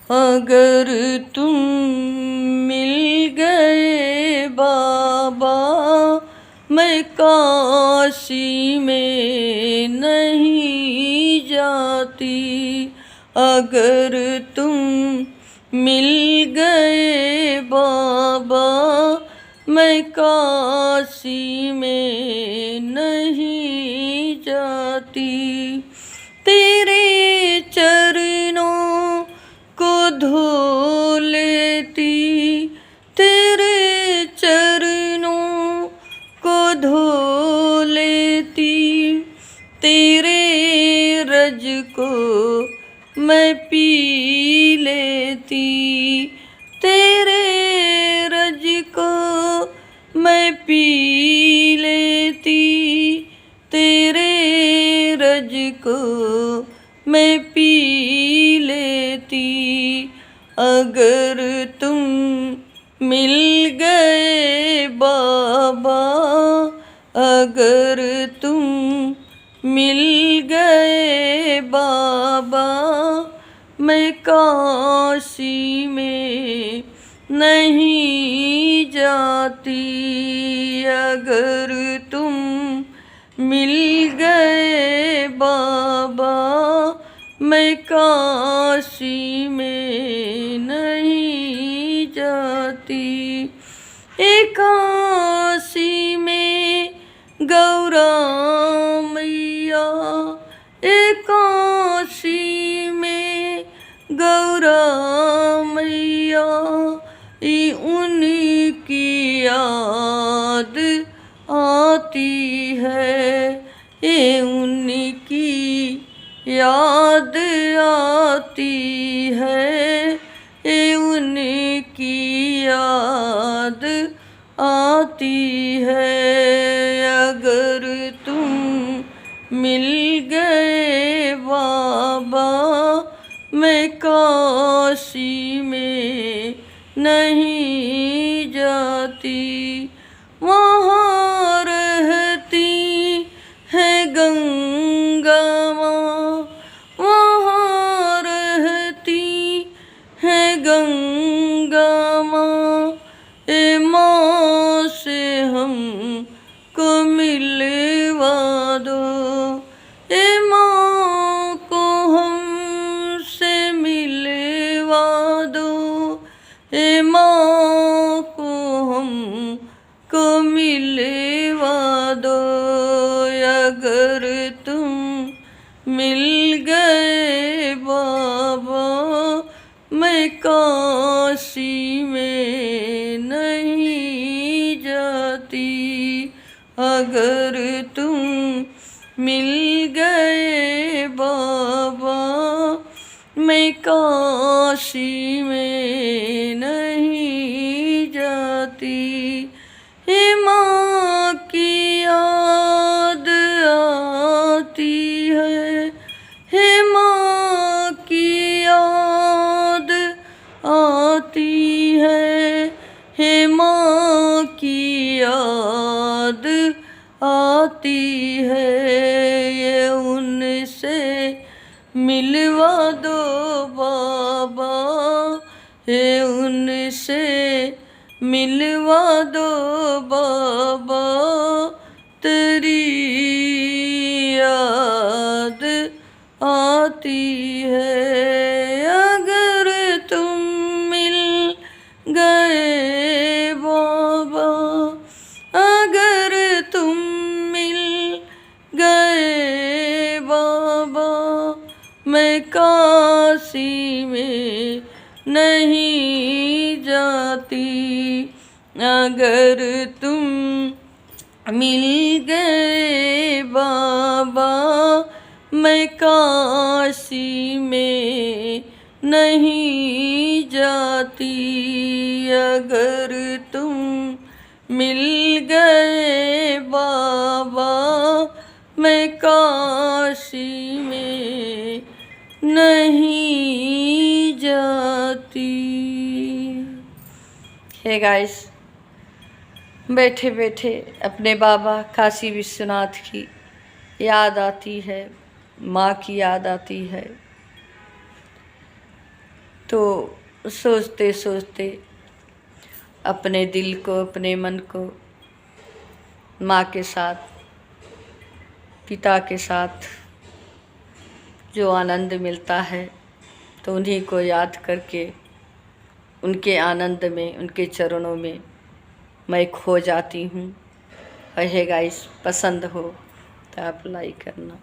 अगर तुम मिल गए बाबा, मैं काशी में नहीं जाती। अगर तुम मिल गए बाबा, मैं काशी में नहीं जाती। तेरे चरणों को धो लेती, तेरे चरणों को धो लेती। तेरे रज को मैं पी लेती, तेरे रज को मैं पी लेती। तेरे रज को मैं पी लेती। अगर तुम मिल गए बाबा, अगर तुम मिल गए बाबा, मैं काशी में नहीं जाती। अगर तुम मिल गए बाबा, मैं काशी में नहीं जाती। काशी में गौरा मैया, काशी में गौरा मैया, उनकी याद आती है, उनकी याद आती है, उनकी याद आती है। अगर तुम मिल गए बाबा, मैं काशी में नहीं जाती। वहाँ रहती है गंगा माँ, वहाँ रहती है गंगा माँ, माँ से हमको मिलवा दो, माँ को हमसे मिलवा दो, माँ को हमको मिलवा दो। अगर तुम मिल गए बाबा, मैं काशी में नहीं जाती। अगर तुम मिल गए बाबा, मैं काशी में नहीं जाती। माँ की याद आती है, माँ की याद आती है, माँ की याद आती है। ये उनसे मिलवा दो बाबा, ये उनसे मिलवा दो बाबा, तेरी याद आती है। अगर तुम मिल गए बाबा, अगर तुम मिल गए बाबा, मैं काशी में नहीं जाती। अगर तुम मिल गए बाबा, मैं काशी में नहीं जाती। अगर तुम मिल गए बाबा, मैं काशी में नहीं जाती। हे गाइस, बैठे बैठे अपने बाबा काशी विश्वनाथ की याद आती है, माँ की याद आती है। तो सोचते सोचते अपने दिल को, अपने मन को माँ के साथ, पिता के साथ जो आनंद मिलता है, तो उन्हीं को याद करके उनके आनंद में, उनके चरणों में मैं खो जाती हूँ। है गाइस, पसंद हो तो आप लाइक करना।